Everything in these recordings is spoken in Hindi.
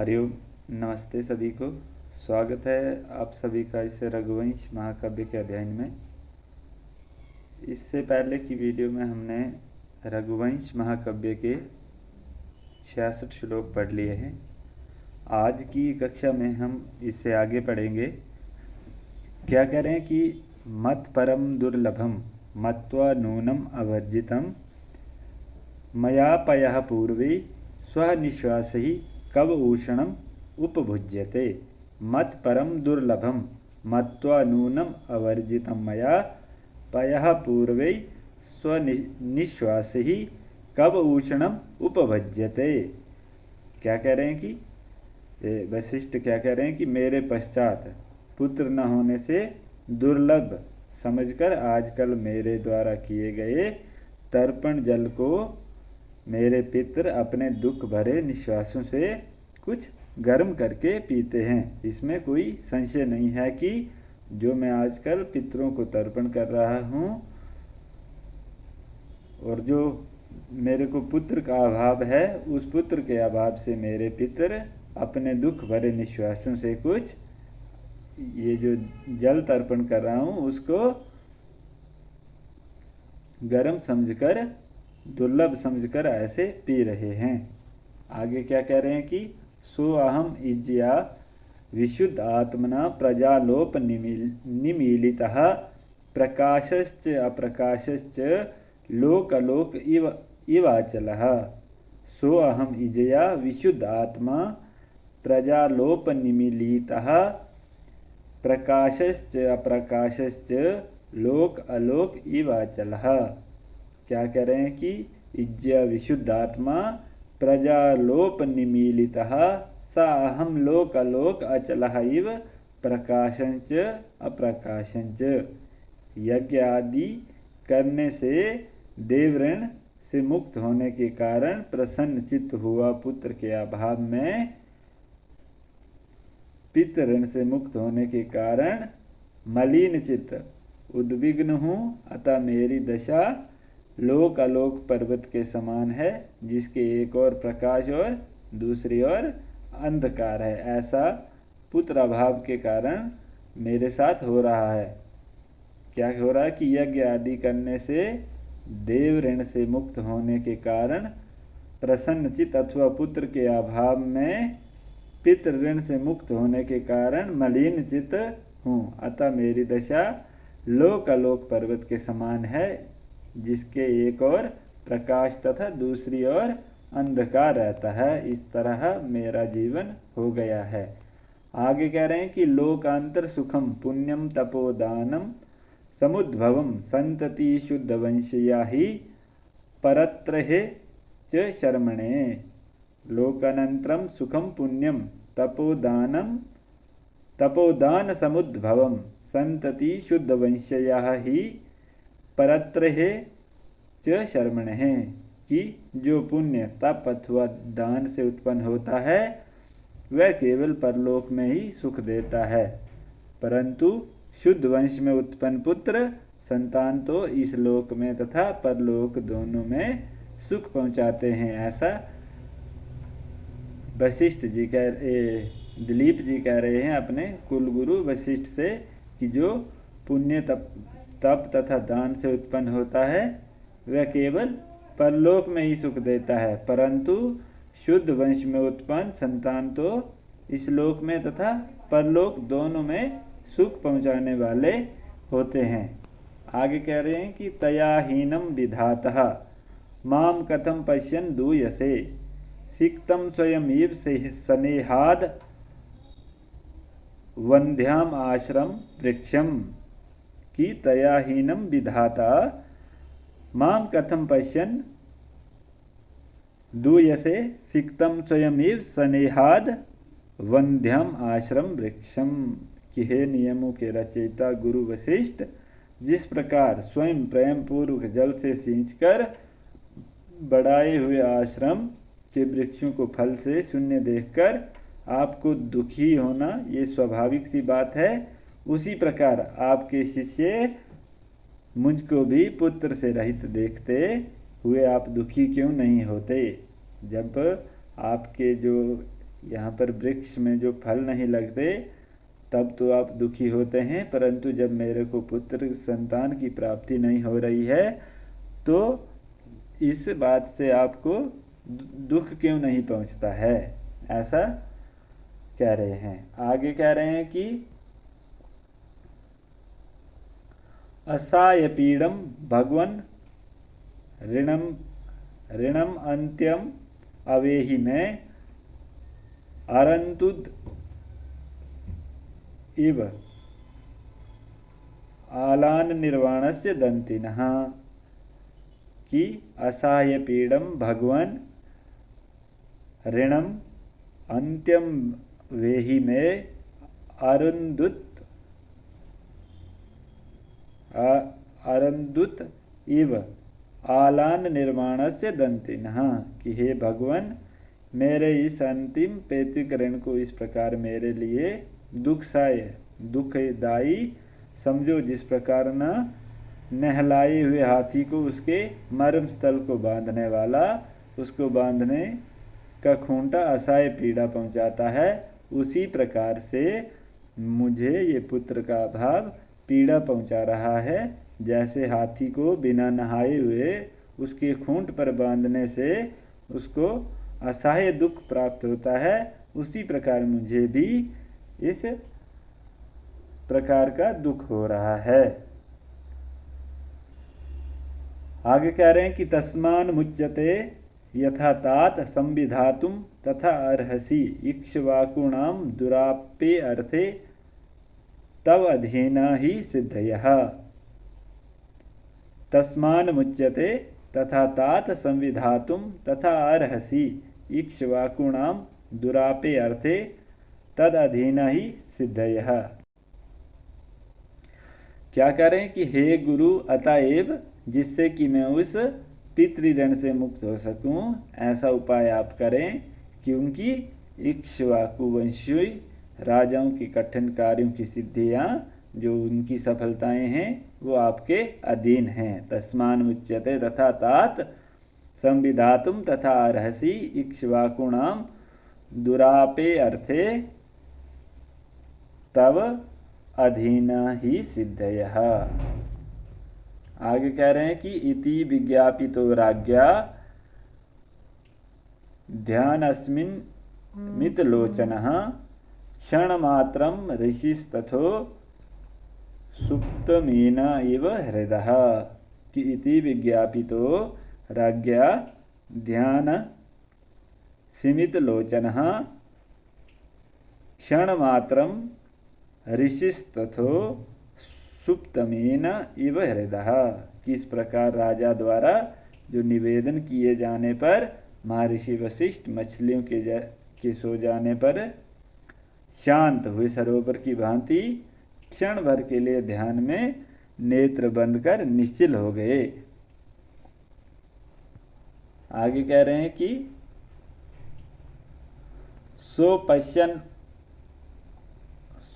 हरिओम। नमस्ते सभी को। स्वागत है आप सभी का इस रघुवंश महाकाव्य के अध्ययन में। इससे पहले की वीडियो में हमने रघुवंश महाकाव्य के 66 श्लोक पढ़ लिए हैं। आज की कक्षा में हम इससे आगे पढ़ेंगे। क्या कह रहे हैं कि मत परम दुर्लभम मत्वा नूनम अवर्जितम मया पयः पूर्वे स्वनिश्वास ही कव ऊषणम उपभुज्यते। मत परम दुर्लभम मत्वा नूनम अवर्जितम मया पयः पूर्वे स्वनिश्वास ही कव ऊषणम उपभज्यते। क्या कह रहे हैं कि वशिष्ठ क्या कह रहे हैं कि मेरे पश्चात पुत्र न होने से दुर्लभ समझकर आजकल मेरे द्वारा किए गए तर्पण जल को मेरे पितर अपने दुख भरे निश्वासों से कुछ गर्म करके पीते हैं। इसमें कोई संशय नहीं है कि जो मैं आजकल पितरों को तर्पण कर रहा हूँ और जो मेरे को पुत्र का अभाव है, उस पुत्र के अभाव से मेरे पितर अपने दुख भरे निश्वासों से कुछ ये जो जल तर्पण कर रहा हूँ उसको गर्म समझकर दुर्लभ समझकर ऐसे पी रहे हैं। आगे क्या कह रहे हैं कि सो अहम इज्या विशुद्ध आत्मना प्रजालोप निमीलितः प्रकाशश्च अप्रकाशश्च लोकलोक इवाचलः। सो अहम इज्या विशुद्ध आत्मा प्रजालोप निमीलितः प्रकाशश्च अप्रकाशश्च लोक अलोक इवाचलः। क्या कह रहे हैं कि इज्या विशुद्ध आत्मा प्रजालोप निमीलितः सा अहम लोक अलोक अचलः इव प्रकाशंच अप्रकाशंच। यज्ञ आदि करने से देवऋण से मुक्त होने के कारण प्रसन्न चित्त हुआ पुत्र के अभाव में पितृण से मुक्त होने के कारण मलिन चित्त उद्विग्न हूँ, अतः मेरी दशा लोक अलोक पर्वत के समान है, जिसके एक और प्रकाश और दूसरी ओर अंधकार है। ऐसा पुत्र अभाव के कारण मेरे साथ हो रहा है। क्या हो रहा है कि यज्ञ आदि करने से देव ऋण से मुक्त होने के कारण प्रसन्नचित अथवा पुत्र के अभाव में पितृ ऋण से मुक्त होने के कारण मलिन चित हूँ, अतः मेरी दशा लोक अलोक पर्वत के समान है, जिसके एक ओर प्रकाश तथा दूसरी ओर अंधकार रहता है। इस तरह मेरा जीवन हो गया है। आगे कह रहे हैं कि लोकांतर सुखम पुण्यम तपोदानम समुद्भवम संतति शुद्ध वंशया ही परत्रहे च शर्मणे। लोकानंतरम सुखम पुण्यम तपोदान समुद्भवम संतति शुद्ध वंशया ही परत्रहे च शर्मणः। कि जो पुण्य तप अथवा दान से उत्पन्न होता है वह केवल परलोक में ही सुख देता है, परंतु शुद्ध वंश में उत्पन्न पुत्र संतान तो इस लोक में तथा परलोक दोनों में सुख पहुंचाते हैं। ऐसा वशिष्ठ जी दिलीप जी कह रहे हैं अपने कुलगुरु वशिष्ठ से कि जो पुण्य तप तथा दान से उत्पन्न होता है वह केवल परलोक में ही सुख देता है, परंतु शुद्ध वंश में उत्पन्न संतान तो इस लोक में तथा परलोक दोनों में सुख पहुंचाने वाले होते हैं। आगे कह रहे हैं कि तयाहीनम विधातः माम कथम पश्यन् दूयसे सिक्तम स्वयमीव स्नेहाद वंध्याम आश्रम वृक्षम। कि तयाहीनम विधाता माम कथम पश्यन् दूयसे सिक्तम स्वयमीव स्नेहाद वंध्यम आश्रम वृक्षम। कि हे नियमों के रचयिता गुरु वशिष्ठ, जिस प्रकार स्वयं प्रेम पूर्वक जल से सींचकर बढ़ाए हुए आश्रम के वृक्षों को फल से शून्य देखकर आपको दुखी होना ये स्वाभाविक सी बात है, उसी प्रकार आपके शिष्य मुझको भी पुत्र से रहित देखते हुए आप दुखी क्यों नहीं होते। जब आपके जो यहाँ पर वृक्ष में जो फल नहीं लगते तब तो आप दुखी होते हैं, परंतु जब मेरे को पुत्र संतान की प्राप्ति नहीं हो रही है तो इस बात से आपको दुख क्यों नहीं पहुँचता है, ऐसा कह रहे हैं। आगे कह रहे हैं कि असाय पीड़म भगवन ऋणम ऋणम अंत्यम अवेहि में अरंतुद इव आलान निर्वाणस्य दंतिनः कि असहाय पीड़म भगवन ऋणम अंत्यम वेहि में अरंदुत इव आलान निर्माणस्य दंतिनः कि हे भगवन मेरे इस अंतिम पैतृक ऋण को इस प्रकार मेरे लिए दुखदायी समझो जिस प्रकार न नहलाए हुए हाथी को उसके मर्म स्थल को बांधने वाला उसको बांधने का खूंटा असहाय पीड़ा पहुंचाता है, उसी प्रकार से मुझे ये पुत्र का अभाव पीड़ा पहुंचा रहा है। जैसे हाथी को बिना नहाए हुए उसके खूंट पर बांधने से उसको असहाय दुख प्राप्त होता है, उसी प्रकार मुझे भी इस प्रकार का दुख हो रहा है। आगे कह रहे हैं कि तस्मान मुच्यते यथा तात संविधातुम तथा अर्हसि इक्ष्वाकुणाम दुराप्ये अर्थे तव अधीना ही सिद्धयः। तस्मान मुच्यते तथा तात संविधातुम तथा अर्हसि इक्ष्वाकुणाम दुरापे अर्थे तद अधीना ही सिद्धयः। क्या करें कि हे गुरु अतएव जिससे कि मैं उस पितृऋण से मुक्त हो सकूं ऐसा उपाय आप करें, क्योंकि इक्ष्वाकु वंशीय राजाओं के कठिन कार्यों की सिद्धियां जो उनकी सफलताएं हैं वो आपके अधीन हैं। तस्मान मुच्यते तथा तात संविधातुम तथा अर्हसि इक्ष्वाकुणाम दुरापे अर्थे तव अधीना ही सिद्धयः। आगे कह रहे हैं कि इति विज्ञापितो राज्ञा ध्यानस्मिन् मितलोचनः क्षणमात्रं ऋषिस्तथो सुप्तमेन इव हृदः कि इति विज्ञापितो राज्ञा ध्यान सिमितलोचनः क्षणमात्रं ऋषिस्तथो सुप्तमेन इव हृदः। किस प्रकार राजा द्वारा जो निवेदन किए जाने पर महर्षि वशिष्ठ मछलियों के सो जाने पर शांत हुए सरोवर की भांति क्षण भर के लिए ध्यान में नेत्र बंद कर निश्चल हो गए। आगे कह रहे हैं कि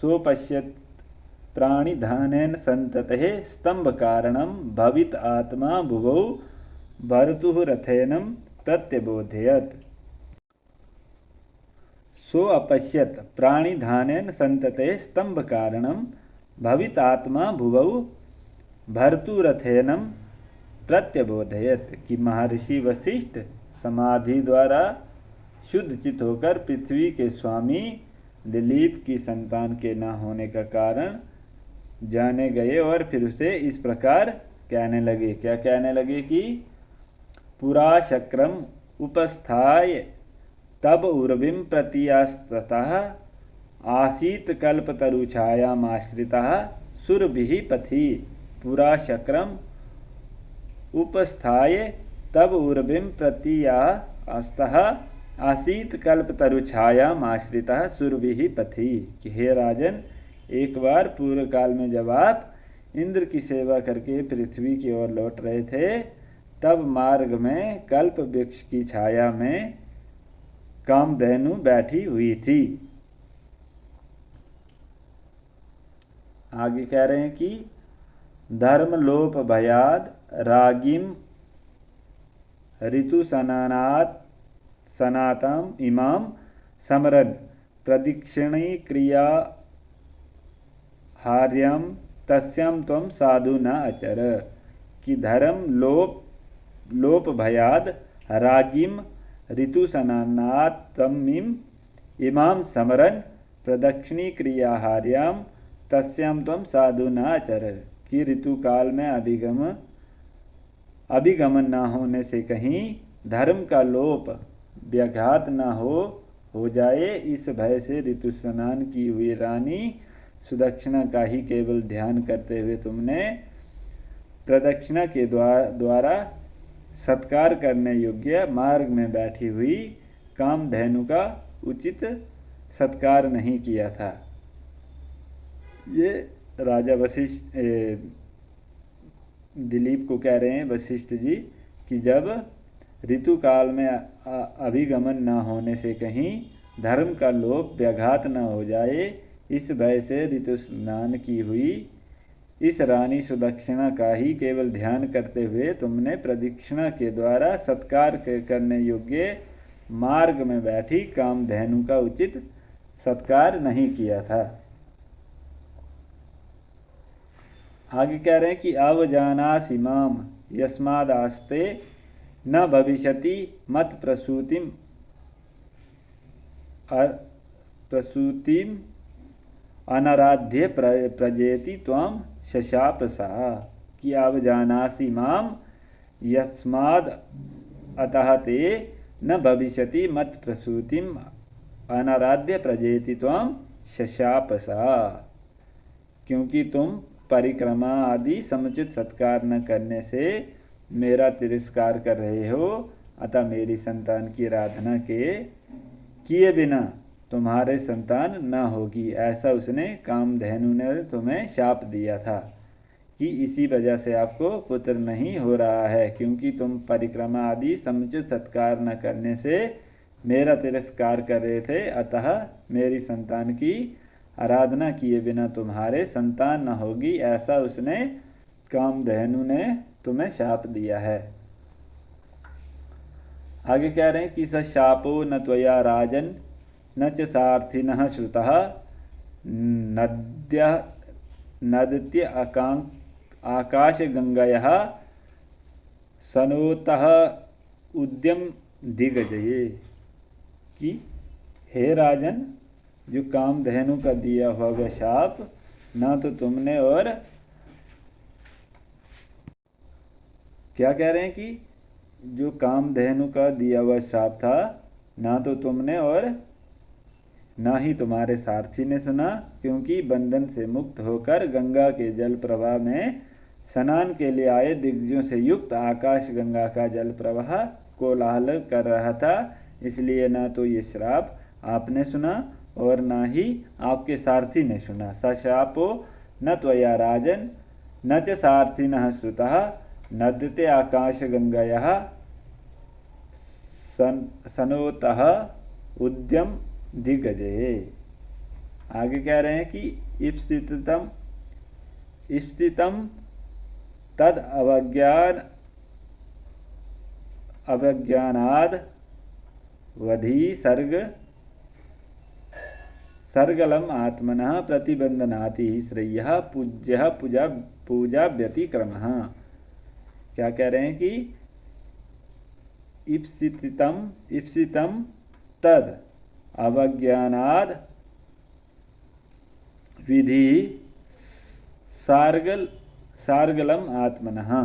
सोपश्यत प्राणिधानेन संततेः स्तंभ कारणम भवित आत्मा भुवौ भर्तुः रथेनम प्रत्यबोधयत। सो अपश्यत प्राणिधानेन संततेः स्तंभ कारणम भवित आत्मा भुवौ भर्तुरथेनम प्रत्यबोधयत कि महर्षि वशिष्ठ समाधि द्वारा शुद्ध चित होकर पृथ्वी के स्वामी दिलीप की संतान के न होने का कारण जाने गए और फिर उसे इस प्रकार कहने लगे। क्या कहने लगे कि पुरा शक्रम उपस्थाय तब उर्विम प्रतीयास्ततः आसीत कल्पतरुछायामाश्रितः सुरभिः पथि। पुरा शक्रम उपस्थाय तब उर्विम प्रतीयास्तः आसीत कल्पतरुछायामाश्रितः सुरभिः पथि कि हे राजन, एक बार पूर्व काल में जब आप इंद्र की सेवा करके पृथ्वी की ओर लौट रहे थे तब मार्ग में कल्प वृक्ष की छाया में कामधेनु बैठी हुई थी। आगे कह रहे हैं कि धर्मलोप भयाद रागिम ऋतु सनातम इमाम समरन प्रदक्षिणी क्रिया हार्यम तस्याम त्वं साधु न अचर। कि धर्म लोप भयाद रागिम ऋतुसनानात् तमीम इमाम समरन प्रदक्षिणी क्रिया हार्याम तस्याम त्वं साधु न अचर। कि ऋतु काल में अभिगमन न होने से कहीं धर्म का लोप व्याघात न हो जाए, इस भय से ऋतु स्नान की हुई रानी सुदक्षिणा का ही केवल ध्यान करते हुए तुमने प्रदक्षिणा के द्वारा सत्कार करने योग्य मार्ग में बैठी हुई कामधेनु का उचित सत्कार नहीं किया था। ये राजा वशिष्ठ दिलीप को कह रहे हैं वशिष्ठ जी कि जब ऋतु काल में अभिगमन न होने से कहीं धर्म का लोप व्याघात न हो जाए, इस भय से ऋतु स्नान की हुई इस रानी सुदक्षिणा का ही केवल ध्यान करते हुए तुमने प्रदक्षिणा के द्वारा सत्कार करने योग्य मार्ग में बैठी कामधेनु का उचित सत्कार नहीं किया था। आगे कह रहे हैं कि अवजानासि माम यस्मादास्ते न भविष्यति मत प्रसूतिम अनाराध्य प्रजेति त्वं शशाप सा। कि अवजानासि माम यस्माद् अतः ते न भविष्यति मत प्रसूतिम अनाराध्य प्रजेति त्वं शशाप सा। क्योंकि तुम परिक्रमा आदि समुचित सत्कार न करने से मेरा तिरस्कार कर रहे हो, अतः मेरी संतान की आराधना किए बिना तुम्हारे संतान न होगी, ऐसा उसने कामधेनु ने तुम्हें शाप दिया था कि इसी वजह से आपको पुत्र नहीं हो रहा है, क्योंकि तुम परिक्रमा आदि समुचित सत्कार न करने से मेरा तिरस्कार कर रहे थे, अतः मेरी संतान की आराधना किए बिना तुम्हारे संतान न होगी, ऐसा उसने कामधेनु ने तुम्हें शाप दिया है। आगे कह रहे हैं कि स शापो न त्वया राजन न च सार्थिनः श्रुतः नद्य आकाशगंगयः सनोतः उद्यम दिग्गजये। कि हे राजन, जो कामधेनु का दिया हुआ वह शाप ना तो तुमने और क्या कह रहे हैं कि जो कामधेनु का दिया हुआ शाप था ना तो तुमने और ना ही तुम्हारे सारथी ने सुना, क्योंकि बंधन से मुक्त होकर गंगा के जल प्रवाह में स्नान के लिए आए दिग्गजों से युक्त आकाश गंगा का जल प्रवाह कोलाहल कर रहा था, इसलिए ना तो ये श्राप आपने सुना और ना ही आपके सारथी ने सुना। सशापो न त्वया राजन न च सारथिनः श्रुतः नद्यते आकाश गंगयः सनोतः उद्यम दिग्गजये। आगे कह रहे हैं कि इप्सितम तद अवज्ञानाद वधि सर्गलम आत्मनः प्रतिबंधनाति ही श्रेयः पूज्यः पूजा व्यतिक्रमः। क्या कह रहे हैं कि इप्सितम तद अवज्ञानाद विधि सार्गलम आत्मनः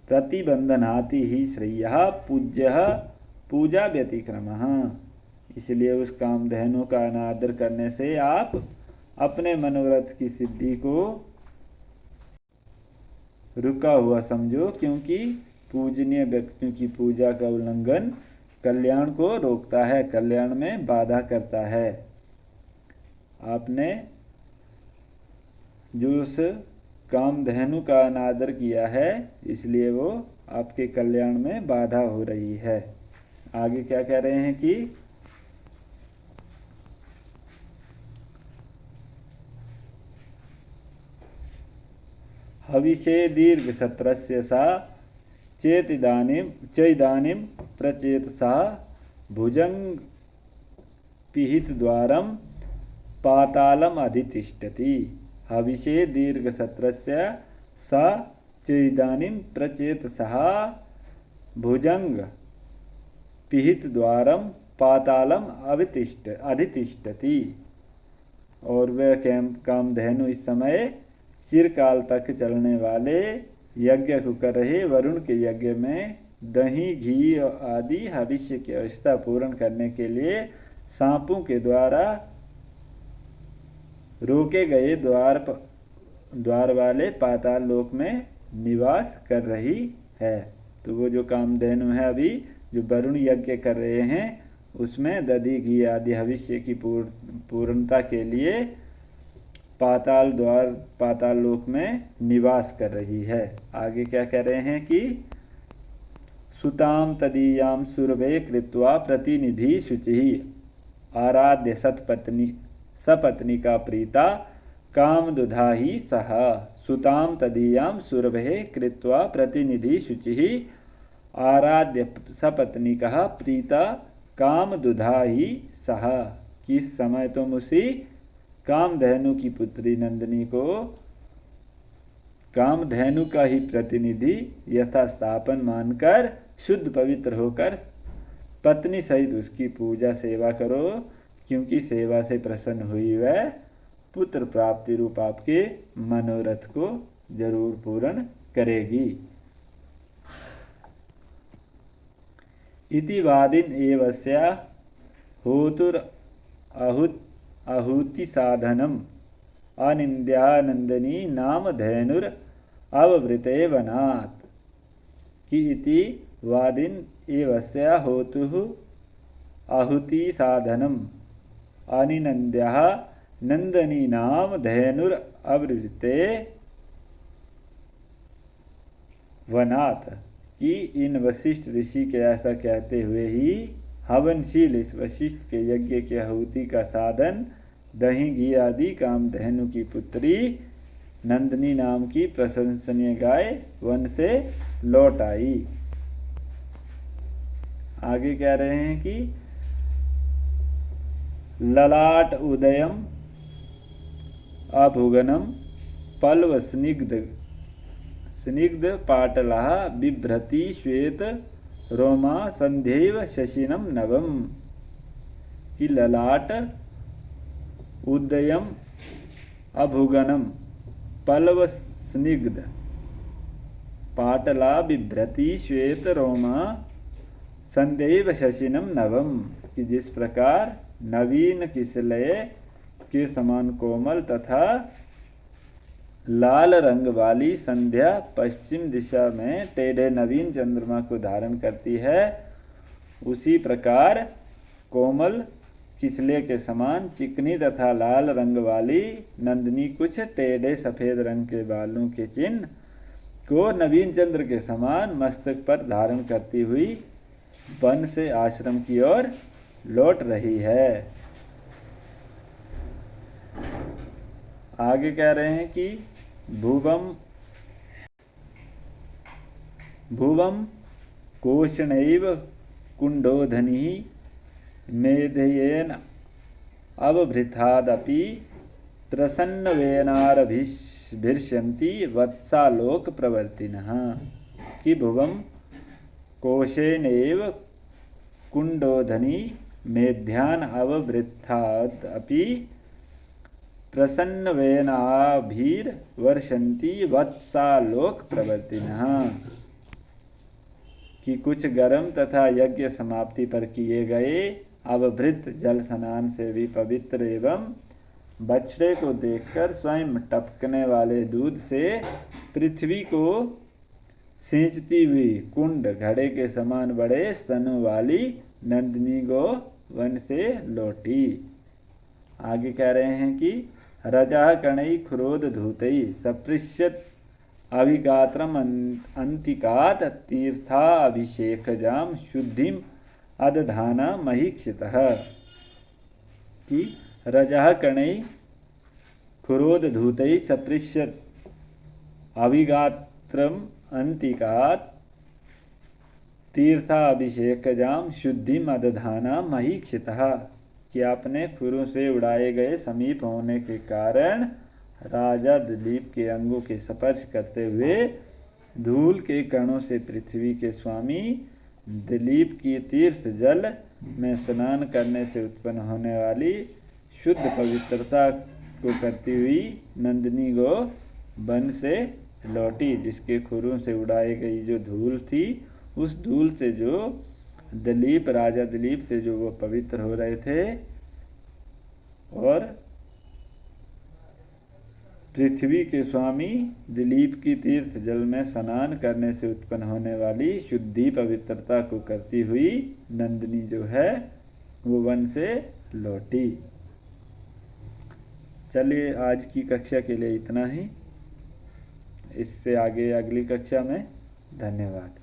प्रतिबंधनाति ही श्रेयः पूज्यः पूजा व्यतिक्रमः। इसलिए उस कामधेनु का अनादर करने से आप अपने मनोरथ की सिद्धि को रुका हुआ समझो, क्योंकि पूजनीय व्यक्तियों की पूजा का उल्लंघन कल्याण को रोकता है, कल्याण में बाधा करता है। आपने जो उस कामधेनु का अनादर किया है, इसलिए वो आपके कल्याण में बाधा हो रही है। आगे क्या कह रहे हैं कि हविषे दीर्घ सत्रस्य सा चेदिदानीं प्रचेतसा पिहितद्वारं पातालम् अधितिष्ठति। हविषे दीर्घसत्रस्य स चेदानीं प्रचेतसः भुजंग पिहितद्वारं पातालम अधितिष्ठति। और वह कामधेनु इस समय चिरकाल तक चलने वाले यज्ञ को कर रहे वरुण के यज्ञ में दही घी आदि हविष्य की अवस्था पूर्ण करने के लिए सांपों के द्वारा रोके गए द्वार वाले पाताल लोक में निवास कर रही है। तो वो जो कामधेनु है अभी जो वरुण यज्ञ कर रहे हैं उसमें दधी घी आदि हविष्य की पूर्णता के लिए पाताल लोक में निवास कर रही है। आगे क्या कह रहे हैं कि सुताम तदीयाम सुरभे कृत्वा प्रतिनिधि शुचिः आराध्य सपत्नी का प्रीता कामदुधाहि सह। सुताम तदीयाम सुरभे कृत्वा प्रतिनिधि शुचिः आराध्य सपत्नी का प्रीता कामदुधाहि सह। किस समय तुम उसी कामधेनु की पुत्री नंदिनी को कामधेनु का ही प्रतिनिधि यथास्थापन मानकर शुद्ध पवित्र होकर पत्नी सहित उसकी पूजा सेवा करो, क्योंकि सेवा से प्रसन्न हुई वह पुत्र प्राप्ति रूप आपके मनोरथ को जरूर पूर्ण करेगी। इति वादिन एवस्या होतुर आहुति साधनम अनिंद्यानंदनी नाम धैनुर अववृते वनात्। कि इति वादिन एवस्या होतुः आहुति साधनम अनिनन्द्यः नंदनी नाम धैनुर अववृते वनात्। कि इन वशिष्ठ ऋषि के ऐसा कहते हुए ही हवनशील इस वशिष्ठ के यज्ञ की आहुति का साधन दही घी आदि कामधेनु की पुत्री नंदिनी नाम की प्रशंसनीय गाय वन से लौट आई। आगे कह रहे हैं कि ललाट उदयम अभुगनम पल्व स्निग्ध पाटलः बिभ्रति श्वेत रोमा संध्यैव शशिनम नवम। कि ललाट उदयम अभुगनम पल्व स्निग्ध पाटला बिभ्रति श्वेत रोमा संध्यैव शशिनम नवम। कि जिस प्रकार नवीन किसलय के समान कोमल तथा लाल रंग वाली संध्या पश्चिम दिशा में टेढ़े नवीन चंद्रमा को धारण करती है, उसी प्रकार कोमल किसले के समान चिकनी तथा लाल रंग वाली नंदिनी कुछ टेढ़े सफेद रंग के बालों के चिन्ह को नवीन चंद्र के समान मस्तक पर धारण करती हुई वन से आश्रम की ओर लौट रही है। आगे कह रहे हैं कि भुवम कोशनैव कुंडोधनी मेधयेन अवभृतादपि प्रसन्नवेनारभिर्ष्यन्ति वत्सालोक प्रवर्तिनः। कि भुवम कोशेनैव कुंडोधनी मेध्यान अवभृतादपि प्रसन्नवेनाभिर्वर्षन्ति वत्सालोक प्रवर्तिनः। कि कुछ गर्म तथा यज्ञ समाप्ति पर किए गए अवभृत जल स्नान से भी पवित्र एवं बछड़े को देखकर स्वयं टपकने वाले दूध से पृथ्वी को सींचती हुई कुंड घड़े के समान बड़े स्तनों वाली नंदिनी गो वन से लौटी। आगे कह रहे हैं कि रजा कणई क्रोध धूतई सपृश्यत अभिगात्रम अंतिकात तीर्थाभिषेकजाम शुद्धिम अदधाना महीक्षितः। कि रजः कणई क्रोध धूतई सपृश्यत अभिगात्रम अंतिकात तीर्थाभिषेकजाम शुद्धिम अदधाना महीक्षितः। कि अपने खुरों से उड़ाए गए समीप होने के कारण राजा दिलीप के अंगों के स्पर्श करते हुए धूल के कणों से पृथ्वी के स्वामी दिलीप की तीर्थ जल में स्नान करने से उत्पन्न होने वाली शुद्ध पवित्रता को करती हुई नंदिनी गो वन से लौटी, जिसके खुरों से उड़ाई गई जो धूल थी, उस धूल से जो राजा दिलीप से जो वो पवित्र हो रहे थे और पृथ्वी के स्वामी दिलीप की तीर्थ जल में स्नान करने से उत्पन्न होने वाली शुद्धि पवित्रता को करती हुई नंदिनी जो है वो वन से लौटी। चलिए आज की कक्षा के लिए इतना ही, इससे आगे अगली कक्षा में। धन्यवाद।